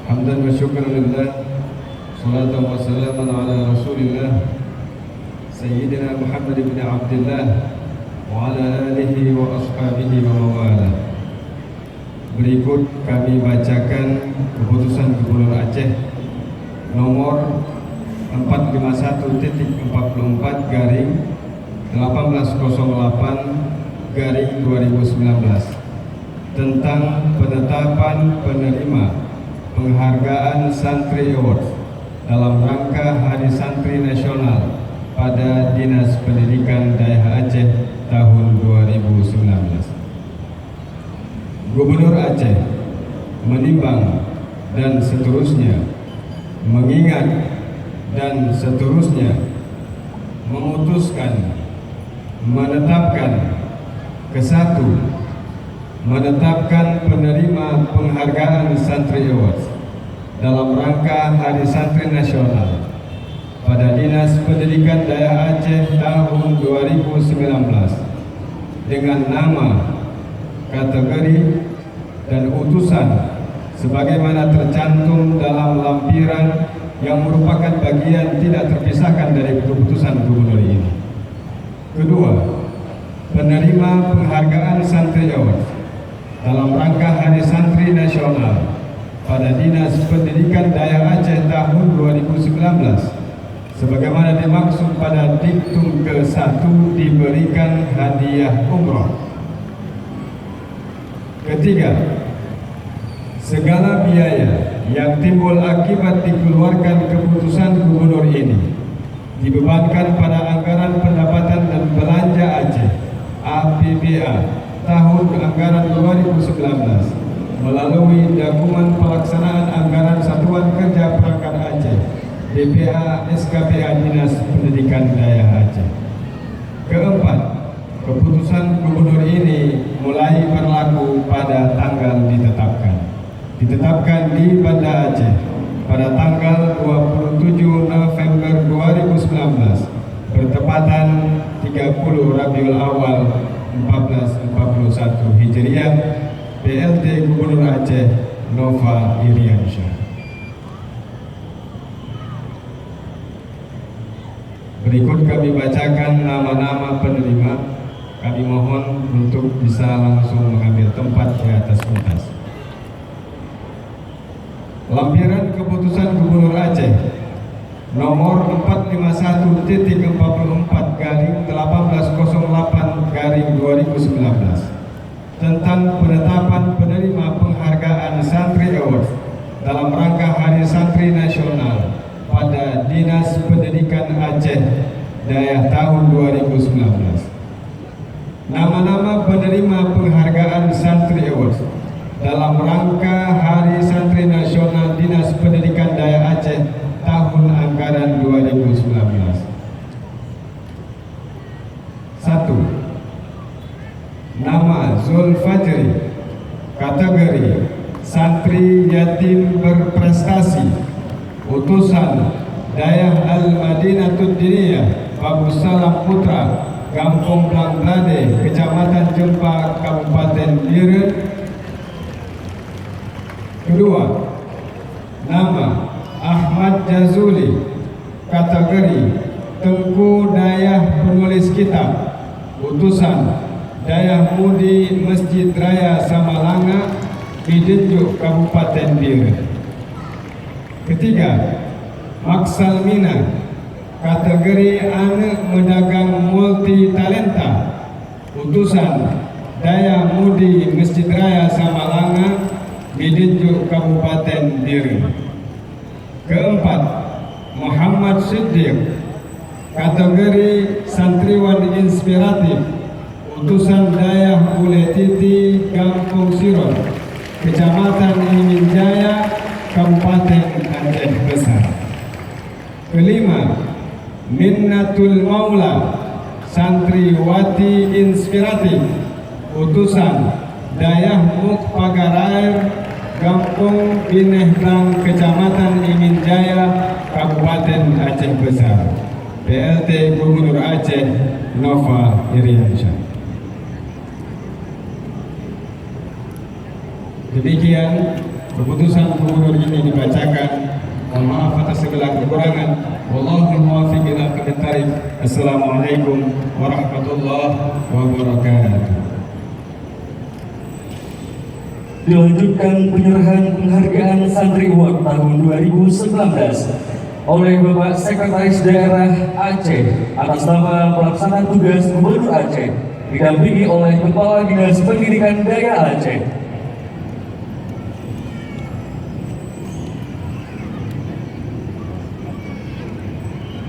Hamdan wa syukran lillah, salatu wa salaman ala rasulillah Sayyidina Muhammad ibn Abdullah wa ala alihi wa ashabihi wa mawala. Berikut kami bacakan keputusan Gubernur Aceh nomor 451/1808/2019 tentang penetapan penerima penghargaan Santri Awards dalam rangka Hari Santri Nasional pada Dinas Pendidikan Daerah Aceh tahun 2019. Gubernur Aceh menimbang dan seterusnya, mengingat dan seterusnya, memutuskan, menetapkan kesatu, menetapkan penerima penghargaan Santri Awards dalam rangka Hari Santri Nasional pada Dinas Pendidikan Daerah Aceh tahun 2019 dengan nama, kategori, dan utusan sebagaimana tercantum dalam lampiran yang merupakan bagian tidak terpisahkan dari keputusan Gubernur ini. Kedua, penerima penghargaan Santri Awards dalam rangka Hari Santri Nasional pada Dinas Pendidikan Daerah Aceh tahun 2019 sebagaimana dimaksud pada diktum ke-1 diberikan hadiah umroh. Ketiga, segala biaya yang timbul akibat dikeluarkan keputusan Gubernur ini dibebankan pada anggaran pendapatan dan belanja Aceh (APBA) tahun anggaran 2019 melalui dokumen pelaksanaan anggaran Satuan Kerja Perangkat Aceh DPA SKPA Dinas Pendidikan Daerah Aceh. Keempat, keputusan Gubernur ini mulai berlaku pada tanggal ditetapkan di Banda Aceh pada tanggal 27 November 2019 bertepatan 30 Rabiul Awal 1441 Hijriah. PLT Gubernur Aceh Nova Iriansyah. Berikut kami bacakan nama-nama penerima. Kami mohon untuk bisa langsung mengambil tempat di atas pentas. Lampiran keputusan Gubernur Aceh nomor 451/1808/2019 tentang penetapan penerima penghargaan Santri Awards dalam rangka Hari Santri Nasional pada Dinas Pendidikan Aceh Daerah tahun 2019. Nama-nama penerima penghargaan Santri Awards dalam rangka Hari Santri Nasional Dinas Pendidikan Daerah Aceh tahun anggaran 2019. 1. Nama Zulfajri, kategori Santri Yatim Berprestasi, utusan Daerah Al-Madinatud Diniyah Bagus Salam Putra, Kampung Blangrade, Kecamatan Jempa, Kabupaten Biren. Kedua, nama Ahmad Jazuli, kategori Tengku Dayah Penulis Kitab, utusan Dayah Mudi Masjid Raya Samalanga, Bidinjuk, Kabupaten Biren. Ketiga, Maksalmina, kategori anak pedagang multi talenta, utusan Dayah Mudi Masjid Raya Samalanga, Bidinjuk, Kabupaten Biren. Keempat, Muhammad Siddiq, kategori santriwan inspiratif, utusan Dayah Buletiti Kampung Siron, Kecamatan Imin Jaya, Kabupaten Aceh Besar. Kelima, Minnatul Maula, santriwati inspiratif, utusan Dayah Mukpagarair, Kampung Binehlang, Kecamatan Imin Jaya, Kabupaten Aceh Besar. PLT Gubernur Aceh Nova Iriansyah. Demikian Keputusan gubernur ini dibacakan. Mohon maaf atas segala kekurangan. Wallahu muwaffiq ila aqwamit thariq. Assalamualaikum warahmatullahi wabarakatuh. Dilanjutkan penyerahan penghargaan Santri Award tahun 2019 oleh Bapak Sekretaris Daerah Aceh atas nama pelaksana tugas Gubernur Aceh, didampingi oleh Kepala Dinas Pendidikan Daerah Aceh.